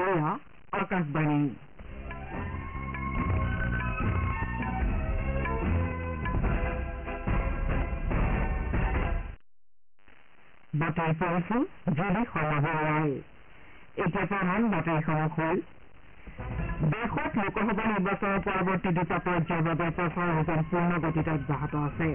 এয়া আকাশবাণী বাতৰি পঢ়িছো জুলি শৰ্মা বৰুৱাই এতিয়া প্ৰধান বাতৰিসমূহ হ'ল দেশত লোকসভা নিৰ্বাচনৰ পৰৱৰ্তী দুটা পৰ্যায়ৰ বাবে প্ৰচাৰ অভিযান পূৰ্ণ গতিত অব্যাহত আছে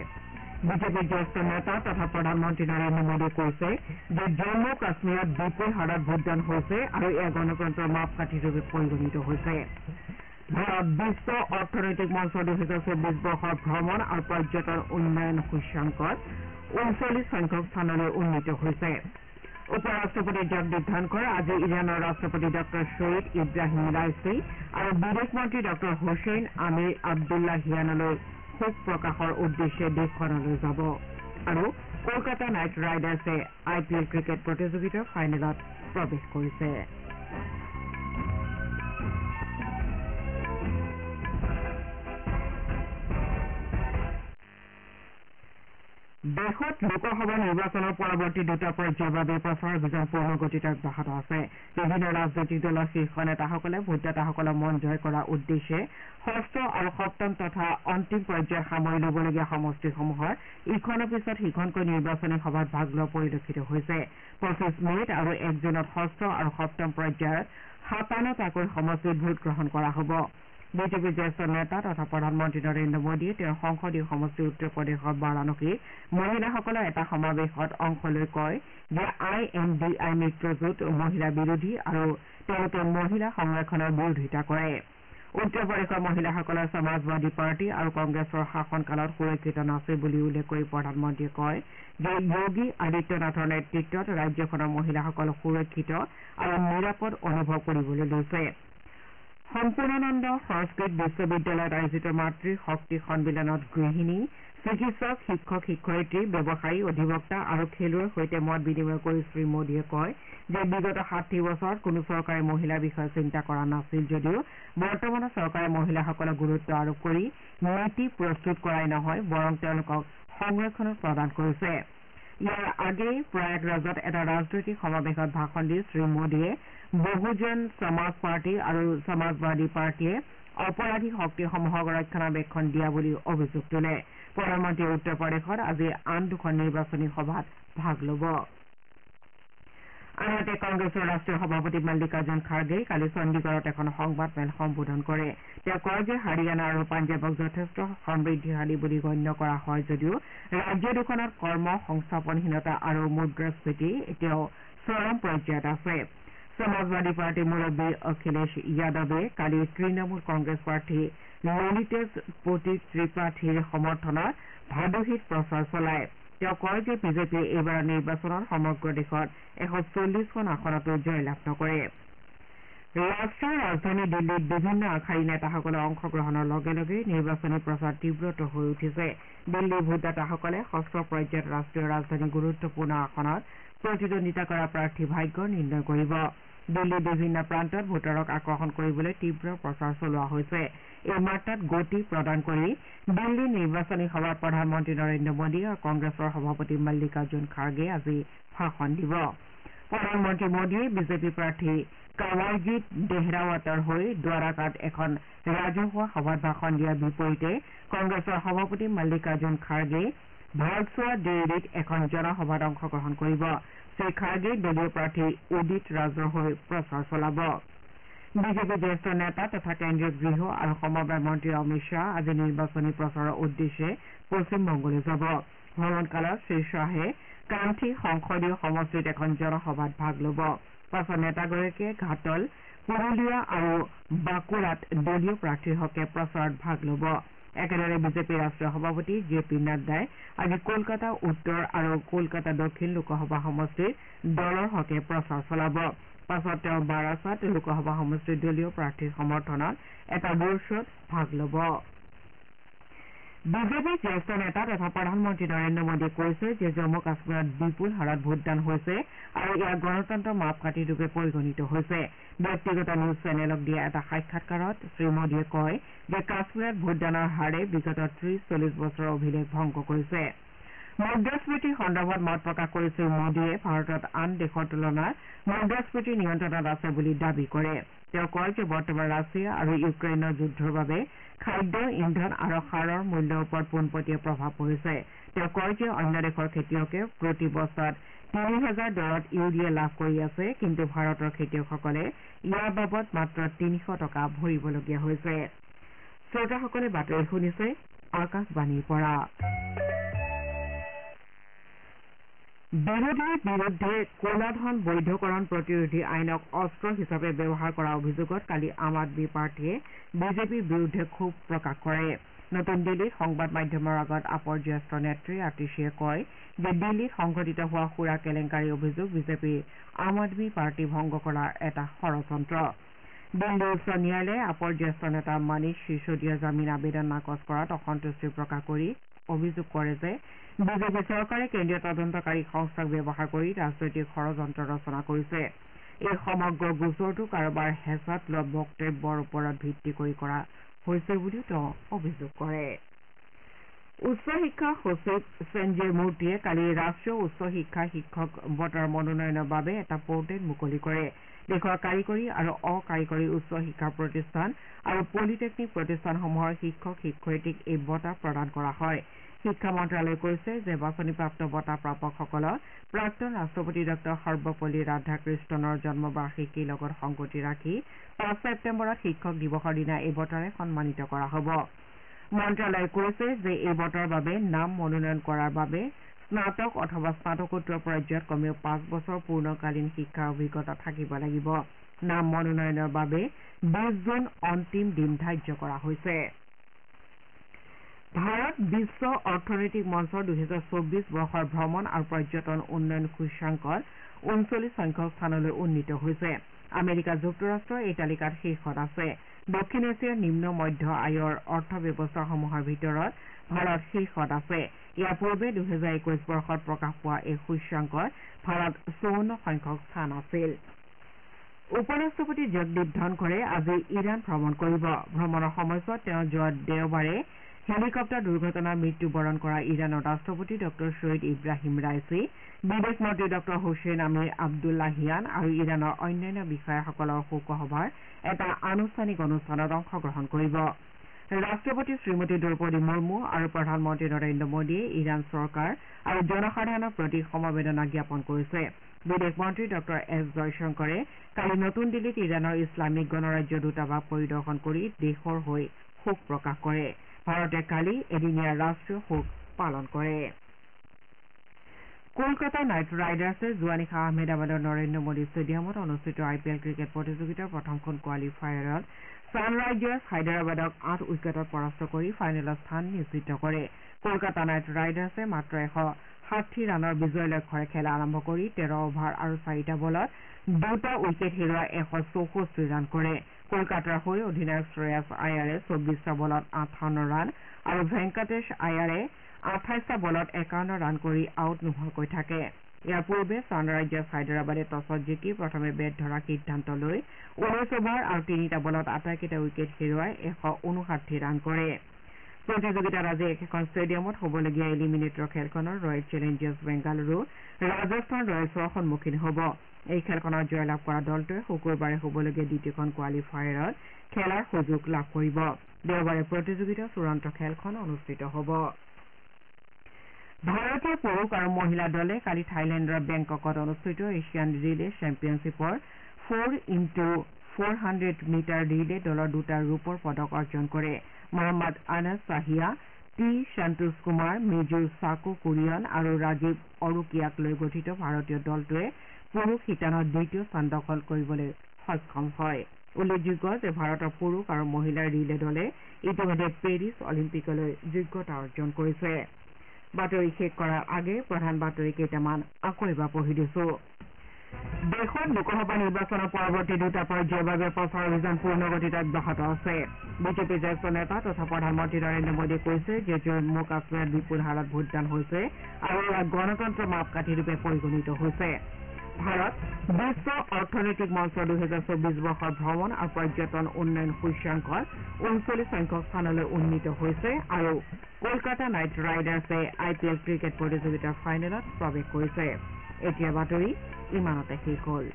বিজেপিৰ জ্যেষ্ঠ নেতা তথা প্ৰধানমন্ত্ৰী নৰেন্দ্ৰ মোদীয়ে কৈছে যে জম্মু কাশ্মীৰত বিপুল হাৰত ভোটদান হৈছে আৰু এয়া গণতন্ত্ৰৰ মাপকাঠিৰূপে পৰিগণিত হৈছে ভাৰত বিশ্ব অৰ্থনৈতিক মঞ্চ 2024 বৰ্ষৰ ভ্ৰমণ আৰু পৰ্যটন উন্নয়ন সূচাংকত 39 সংখ্যক স্থানলৈ উন্নীত হৈছে উপ-ৰাষ্ট্ৰপতি জগদীপ ধনখৰ আজি ইৰাণৰ ৰাষ্ট্ৰপতি ডঃ ছয়িদ ইব্ৰাহিম ৰাইচি আৰু বিদেশ মন্ত্ৰী ডঃ হুছেইন আমিৰ আব্দুল্লাহিয়ানলৈ শোক প্ৰকাশৰ উদ্দেশ্যে দেশখনলৈ যাব আৰু কলকাতা নাইট ৰাইডাৰ্ছে IPL ক্ৰিকেট প্ৰতিযোগিতাৰ ফাইনেলত প্ৰৱেশ কৰিছে দেশত লোকসভা নিৰ্বাচনৰ পৰৱৰ্তী দুটা পৰ্যায়ৰ বাবে প্ৰচাৰ অভিযান পূৰ্ণ গতিত অব্যাহত আছে বিভিন্ন ৰাজনৈতিক দলৰ শীৰ্ষ নেতাসকলে ভোটদাতাসকলৰ মন জয় কৰাৰ উদ্দেশ্যে ষষ্ঠ আৰু সপ্তম তথা অন্তিম পৰ্যায়ৰ সামৰি লবলগীয়া সমষ্টিসমূহৰ ইখনৰ পিছত সিখনকৈ নিৰ্বাচনী সভাত ভাগ লোৱা পৰিলক্ষিত হৈছে 25 মেত আৰু 1 জুনত ষষ্ঠ আৰু সপ্তম পৰ্যায়ৰ 57টাকৈ সমষ্টিত ভোটগ্ৰহণ কৰা হ'ব বিজেপিৰ জ্যেষ্ঠ নেতা তথা প্ৰধানমন্ত্ৰী নৰেন্দ্ৰ মোদীয়ে তেওঁৰ সংসদীয় সমষ্টি উত্তৰ প্ৰদেশৰ বাৰাণসীত মহিলাসকলৰ এটা সমাৱেশত অংশ লৈ কয় যে INDI মিত্ৰজোঁট মহিলা বিৰোধী আৰু তেওঁলোকে মহিলা সংৰক্ষণৰ বিৰোধিতা কৰে উত্তৰ প্ৰদেশৰ মহিলাসকলৰ সমাজবাদী পাৰ্টি আৰু কংগ্ৰেছৰ শাসনকালত সুৰক্ষিত নাছিল বুলি উল্লেখ কৰি প্ৰধানমন্ত্ৰীয়ে কয় যে যোগী আদিত্যনাথৰ নেতৃত্বত ৰাজ্যখনৰ মহিলাসকল সুৰক্ষিত আৰু নিৰাপদ অনুভৱ কৰিবলৈ লৈছে সম্পূৰ্ণানন্দ সংস্কৃত বিশ্ববিদ্যালয়ত আয়োজিত মাতৃ শক্তি সন্মিলনত গৃহিণী চিকিৎসক শিক্ষক শিক্ষয়িত্ৰী ব্যৱসায়ী অধিবক্তা আৰু খেলুৱৈৰ সৈতে মত বিনিময় কৰি শ্ৰীমোদীয়ে কয় যে বিগত 60 বছৰত কোনো চৰকাৰে মহিলাৰ বিষয়ে চিন্তা কৰা নাছিল যদিও বৰ্তমানৰ চৰকাৰে মহিলাসকলক গুৰুত্ব আৰোপ কৰি নীতি প্ৰস্তুত কৰাই নহয় বৰং তেওঁলোকক সংৰক্ষণ প্ৰদান কৰিছে ইয়াৰ আগেয়ে প্ৰয়াগৰাজত এটা ৰাজনৈতিক সমাৱেশত ভাষণ দি শ্ৰীমোদীয়ে বহুজন সমাজ পাৰ্টি আৰু সমাজবাদী পাৰ্টিয়ে অপৰাধী শক্তিসমূহক ৰক্ষণাবেক্ষণ দিয়া বুলি অভিযোগ তোলে প্ৰধানমন্ত্ৰীয়ে উত্তৰ প্ৰদেশত আজি আন দুখন নিৰ্বাচনী সভাত ভাগ ল'ব আনহাতে কংগ্ৰেছৰ ৰাষ্ট্ৰীয় সভাপতি মল্লিকাৰ্জুন খাৰ্গেই কালি চণ্ডীগড়ত এখন সংবাদমেল সম্বোধন কৰে তেওঁ কয় যে হাৰিয়ানা আৰু পাঞ্জাৱক যথেষ্ট সমৃদ্ধিশালী বুলি গণ্য কৰা হয় যদিও ৰাজ্য দুখনত কৰ্ম সংস্থাপনহীনতা আৰু মুদ্ৰাস্ফীতি এতিয়াও চৰম পৰ্যায়ত আছে সমাজবাদী পাৰ্টীৰ মুৰব্বী অখিলেশ যাদৱে কালি তৃণমূল কংগ্ৰেছ প্ৰাৰ্থী ললিতেশ ত্ৰিপাঠীৰ সমৰ্থনত ভাদহীত প্ৰচাৰ চলায় তেওঁ কয় যে বিজেপিয়ে এইবাৰৰ নিৰ্বাচনত সমগ্ৰ দেশত 140খন আসনতো জয়লাভ নকৰে ৰাষ্ট্ৰীয় ৰাজধানী দিল্লীত বিভিন্ন আগশাৰী নেতাসকলৰ অংশগ্ৰহণৰ লগে লগে নিৰ্বাচনী প্ৰচাৰ তীব্ৰতৰ হৈ উঠিছে দিল্লীৰ ভোটদাতাসকলে ষষ্ঠ পৰ্যায়ত ৰাষ্ট্ৰীয় ৰাজধানীৰ গুৰুত্বপূৰ্ণ আসনত প্ৰতিদ্বন্দ্বিতা কৰা প্ৰাৰ্থীৰ ভাগ্য নিৰ্ণয় কৰিব দিল্লীৰ বিভিন্ন প্ৰান্তত ভোটাৰক আকৰ্ষণ কৰিবলৈ তীব্ৰ প্ৰচাৰ চলোৱা হৈছে এই মাত্ৰাত গতি প্ৰদান কৰি দিল্লীৰ নিৰ্বাচনী সভাত প্ৰধানমন্ত্ৰী নৰেন্দ্ৰ মোদী আৰু কংগ্ৰেছৰ সভাপতি মল্লিকাৰ্জুন খাৰ্গে আজি ভাষণ দিব প্ৰধানমন্ত্ৰী মোদীয়ে বিজেপি প্ৰাৰ্থী কাৱালজিৎ ডেহৰাৱাতৰ হৈ দ্বাৰাকাত এখন ৰাজহুৱা সভাত ভাষণ দিয়াৰ বিপৰীতে কংগ্ৰেছৰ সভাপতি মল্লিকাৰ্জুন খাৰ্গে ভাৰতছোৱা ডেইৰীত এখন জনসভাত অংশগ্ৰহণ কৰিব শ্ৰীখাৰ্গে দলীয় প্ৰাৰ্থী উদিত ৰাজৰ হৈ প্ৰচাৰ চলাব বিজেপিৰ জ্যেষ্ঠ নেতা তথা কেন্দ্ৰীয় গৃহ আৰু সমবায় মন্ত্ৰী অমিত শ্বাহ আজি নিৰ্বাচনী প্ৰচাৰৰ উদ্দেশ্যে পশ্চিমবংগলৈ যাব ভ্ৰমণকালত শ্ৰীশ্বাহে কান্থী সংসদীয় সমষ্টিত এখন জনসভাত ভাগ ল'ব পাছত নেতাগৰাকীয়ে ঘাটল পুৰুলিয়া আৰু বাঁকুৰাত দলীয় প্ৰাৰ্থীৰ হকে প্ৰচাৰত ভাগ ল'ব একেদৰে বিজেপিৰ ৰাষ্ট্ৰীয় সভাপতি JP নাড্ডাই আজি কলকাতা উত্তৰ আৰু কলকাতা দক্ষিণ লোকসভা সমষ্টিত দলৰ হকে প্ৰচাৰ চলাব পাছত তেওঁ বাৰাছাত লোকসভা সমষ্টিৰ দলীয় প্ৰাৰ্থীৰ সমৰ্থনত এটা ৰোড শ্বত ভাগ ল'ব বিজেপিৰ জ্যেষ্ঠ নেতা তথা প্ৰধানমন্ত্ৰী নৰেন্দ্ৰ মোদীয়ে কৈছে যে জম্মু কাশ্মীৰত বিপুল হাৰত ভোটদান হৈছে আৰু ইয়াৰ গণতন্ত্ৰৰ মাপকাঠিৰূপে পৰিগণিত হৈছে ব্যক্তিগত নিউজ চেনেলক দিয়া এটা সাক্ষাৎকাৰত শ্ৰীমোদীয়ে কয় যে কাশ্মীৰত ভোটদানৰ হাৰে বিগত 30-40 বছৰৰ অভিলেখ ভংগ কৰিছে মুদ্ৰাস্ফীতি সন্দৰ্ভত মত প্ৰকাশ কৰি শ্ৰীমোদীয়ে ভাৰতত আন দেশৰ তুলনাত মুদ্ৰাস্ফীতি নিয়ন্ত্ৰণত আছে বুলি দাবী কৰে। তেওঁ কয় যে বৰ্তমান ৰাছিয়া আৰু ইউক্ৰেইনৰ যুদ্ধৰ বাবে খাদ্য ইন্ধন আৰু সাৰৰ মূল্যৰ ওপৰত পোনপটীয়া প্ৰভাৱ পৰিছে। তেওঁ কয় যে অন্য দেশৰ খেতিয়কে প্ৰতি বস্তাত $৩,০০০ ইউৰিয়া লাভ কৰি আছে, কিন্তু ভাৰতৰ খেতিয়কসকলে ইয়াৰ বাবদ মাত্ৰ $৩০০ ভৰিবলগীয়া হৈছে। শ্ৰোতাসকলে বাতৰি শুনিছে আকাশবাণীৰ পৰা। বিৰোধীৰ বিৰুদ্ধে ক'লা ধন বৈধকৰণ প্ৰতিৰোধী আইনক অস্ত্ৰ হিচাপে ব্যৱহাৰ কৰাৰ অভিযোগত কালি আম আদমী পাৰ্টীয়ে বিজেপিৰ বিৰুদ্ধে ক্ষোভ প্ৰকাশ কৰে। নতুন দিল্লীত সংবাদ মাধ্যমৰ আগত আপৰ জ্যেষ্ঠ নেত্ৰী আতিশীয়ে কয় যে দিল্লীত সংঘটিত হোৱা সুৰা কেলেংকাৰীৰ অভিযোগ বিজেপিৰ আম আদমী পাৰ্টী ভংগ কৰাৰ এটা ষড়যন্ত্ৰ। দিল্লী উচ্চ ন্যায়ালয়ে আপৰ জ্যেষ্ঠ নেতা মনীষ সিসোদিয়াৰ জামিন আবেদন নাকচ কৰাত অসন্তুষ্টি প্ৰকাশ কৰি অভিযোগ কৰে যে বিজেপি চৰকাৰে কেন্দ্ৰীয় তদন্তকাৰী সংস্থাক ব্যৱহাৰ কৰি ৰাজনৈতিক ষড়যন্ত্ৰ ৰচনা কৰিছে। এই সমগ্ৰ গোচৰটো কাৰোবাৰ হেঁচাত লোৱা বক্তব্যৰ ওপৰত ভিত্তি কৰি কৰা হৈছে বুলিও তেওঁ অভিযোগ কৰে। উচ্চ শিক্ষা সচিব সঞ্জয় মূৰ্তিয়ে কালি ৰাষ্ট্ৰীয় উচ্চ শিক্ষা শিক্ষক বঁটাৰ মনোনয়নৰ বাবে এটা পৰ্টেল মুকলি কৰে। দেশৰ কাৰিকৰী আৰু অকাৰিকৰী উচ্চ শিক্ষা প্ৰতিষ্ঠান আৰু পলিটেকনিক প্ৰতিষ্ঠানসমূহৰ শিক্ষক শিক্ষয়িত্ৰীক এই বঁটা প্ৰদান কৰা হয়। শিক্ষা মন্ত্ৰালয়ে কৈছে যে বাছনিপ্ৰাপ্ত বঁটা প্ৰাপকসকলক প্ৰাক্তন ৰাষ্ট্ৰপতি ডঃ সৰ্বপল্লী ৰাধাকৃষ্ণনৰ জন্মবাৰ্ষিকীৰ লগত সংগতি ৰাখি ৫ ছেপ্টেম্বৰত শিক্ষক দিৱসৰ দিনা এই বঁটাৰে সন্মানিত কৰা হ'ব। মন্ত্ৰালয়ে কৈছে যে এই বঁটাৰ বাবে নাম মনোনয়ন কৰাৰ বাবে স্নাতক অথবা স্নাতকোত্তৰ পৰ্যায়ত কমেও ৫ বছৰ পূৰ্ণকালীন শিক্ষাৰ অভিজ্ঞতা থাকিব লাগিব। নাম মনোনয়নৰ বাবে ২০ জুন অন্তিম দিন ধাৰ্য কৰা হৈছে। ভাৰত বিশ্ব অৰ্থনৈতিক মঞ্চৰ ২০২৪ বৰ্ষৰ ভ্ৰমণ আৰু পৰ্যটন উন্নয়ন সূচাংকত ৩৯ সংখ্যক স্থানলৈ উন্নীত হৈছে। আমেৰিকা যুক্তৰাষ্ট্ৰ এই তালিকাত শীৰ্ষত আছে। দক্ষিণ এছিয়াৰ নিম্ন মধ্য আয়ৰ অৰ্থব্যৱস্থাসমূহৰ ভিতৰত ভাৰত শীৰ্ষত আছে। ইয়াৰ পূৰ্বে ২০২১ বৰ্ষত প্ৰকাশ পোৱা এই সূচাংকত ভাৰত ৫৪ সংখ্যক স্থান আছিল। উপ ৰাষ্ট্ৰপতি জগদীপ ধনখৰে আজি ইৰাণ ভ্ৰমণ কৰিব। ভ্ৰমণৰ সময়ছোৱাত তেওঁ যোৱা দেওবাৰে হেলিকপ্টাৰ দুৰ্ঘটনাত মৃত্যুবৰণ কৰা ইৰাণৰ ৰাষ্ট্ৰপতি ডঃ ছৈয়দ ইব্ৰাহিম ৰাইচি, বিদেশ মন্ত্ৰী ডঃ হুছেইন আমিৰ আব্দুল্লাহিয়ান আৰু ইৰাণৰ অন্যান্য বিষয়াসকলৰ শোকসভাৰ এটা আনুষ্ঠানিক অনুষ্ঠানত অংশগ্ৰহণ কৰিব। ৰাষ্ট্ৰপতি শ্ৰীমতী দ্ৰৌপদী মুৰ্মু আৰু প্ৰধানমন্ত্ৰী নৰেন্দ্ৰ মোদীয়ে ইৰাণ চৰকাৰ আৰু জনসাধাৰণৰ প্ৰতি সমবেদনা জ্ঞাপন কৰিছে। বিদেশ মন্ত্ৰী ডঃ এছ জয়শংকৰে কালি নতুন দিল্লীত ইৰাণৰ ইছলামিক গণৰাজ্য দূতাবাস পৰিদৰ্শন কৰি দেশৰ হৈ শোক প্ৰকাশ কৰে। ভাৰতে কালি এদিনীয়া ৰাষ্ট্ৰীয় শোক পালন কৰে। কলকাতা নাইট ৰাইডাৰ্ছে যোৱা নিশা আহমেদাবাদৰ নৰেন্দ্ৰ মোদী ষ্টেডিয়ামত অনুষ্ঠিত IPL ক্ৰিকেট প্ৰতিযোগিতাৰ প্ৰথমখন কোৱালিফায়াৰত ছানৰাইজাৰ্ছ হায়দৰাবাদক ৮ উইকেটত পৰাস্ত কৰি ফাইনেলত স্থান নিশ্চিত কৰে। কলকাতা নাইট ৰাইডাৰ্ছে মাত্ৰ ১৬০ ৰানৰ বিজয় লক্ষ্যৰে খেলা আৰম্ভ কৰি ১৩ অভাৰ আৰু ৪টা বলত ২টা উইকেট হেৰুৱাই ১৬৪ ৰান কৰে। কলকাতাৰ হৈ অধিনায়ক শ্ৰেয়াছ আয়াৰে ২৪টা বলত ৫৮ ৰান আৰু ভেংকটেশ আয়াৰে ২৮টা বলত ৫১ ৰান কৰি আউট নোহোৱাকৈ থাকে। ইয়াৰ পূৰ্বে ছানৰাইজাৰ্ছ হায়দৰাবাদে টছত জিকি প্ৰথমে বেট ধৰাৰ সিদ্ধান্ত লৈ ১৯ অভাৰ আৰু ৩টা বলত আটাইকেইটা উইকেট হেৰুৱাই ১৫৯ ৰান কৰে। প্ৰতিযোগিতাত আজি একেখন ষ্টেডিয়ামত হ'বলগীয়া এলিমিনেটৰ খেলখনত ৰয়েল চেলেঞ্জাৰ্ছ বেংগালুৰু ৰাজস্থান ৰয়েলছৰ সন্মুখীন হ'ব। এই খেলখনত জয়লাভ কৰা দলটোৱে শুকুৰবাৰে হ'বলগীয়া দ্বিতীয়খন কোৱালিফায়াৰত খেলাৰ সুযোগ লাভ কৰিব। দেওবাৰে প্ৰতিযোগিতাৰ চূড়ান্ত খেলখন অনুষ্ঠিত হ'ব। ভাৰতীয় পুৰুষ আৰু মহিলা দলে কালি থাইলেণ্ডৰ বেংককত অনুষ্ঠিত এছিয়ান ৰিলে চেম্পিয়নশ্বিপৰ 4x400 মিটাৰ ৰিলে দলৰ 2টা ৰূপৰ পদক অৰ্জন কৰে। Mohammad Anas ছাহিয়া, T Santosh Kumar, major চাকো কুৰিয়ন আৰু ৰাজীৱ অৰুকিয়াক লৈ গঠিত ভাৰতীয় দলটোৱে পুৰুষ শিতানত দ্বিতীয় স্থান দখল কৰিবলৈ সক্ষম হয়। উল্লেখযোগ্য যে ভাৰতৰ পুৰুষ আৰু মহিলাৰ ৰিলে দলে ইতিমধ্যে পেৰিছ অলিম্পিকলৈ যোগ্যতা অৰ্জন কৰিছে। বাতৰি শেষ কৰাৰ আগেয়ে প্ৰধান বাতৰি কেইটামান আকৌ এবাৰ পঢ়ি দিছো। দেশত লোকসভা নিৰ্বাচনৰ পৰৱৰ্তী 2টা পৰ্যায়ৰ বাবে প্ৰচাৰ অভিযান পূৰ্ণগতিত অব্যাহত আছে। বিজেপিৰ জ্যেষ্ঠ নেতা তথা প্ৰধানমন্ত্ৰী নৰেন্দ্ৰ মোদীয়ে কৈছে যে জম্মু কাশ্মীৰত বিপুল হাৰত ভোটদান হৈছে আৰু ইয়াক গণতন্ত্ৰৰ মাপকাঠি ৰূপে পৰিগণিত হৈছে। ভাৰত বিশ্ব অৰ্থনৈতিক মঞ্চ 2024 বৰ্ষৰ ভ্ৰমণ আৰু পৰ্যটন উন্নয়ন সূচ্যাংকত 39 সংখ্যক স্থানলৈ উন্নীত হৈছে আৰু কলকাতা নাইট ৰাইডাৰ্ছে IPL ক্ৰিকেট প্ৰতিযোগিতাৰ ফাইনেলত প্ৰৱেশ কৰিছে। এতিয়া বাতৰি ইমানতে শেষ হ'ল।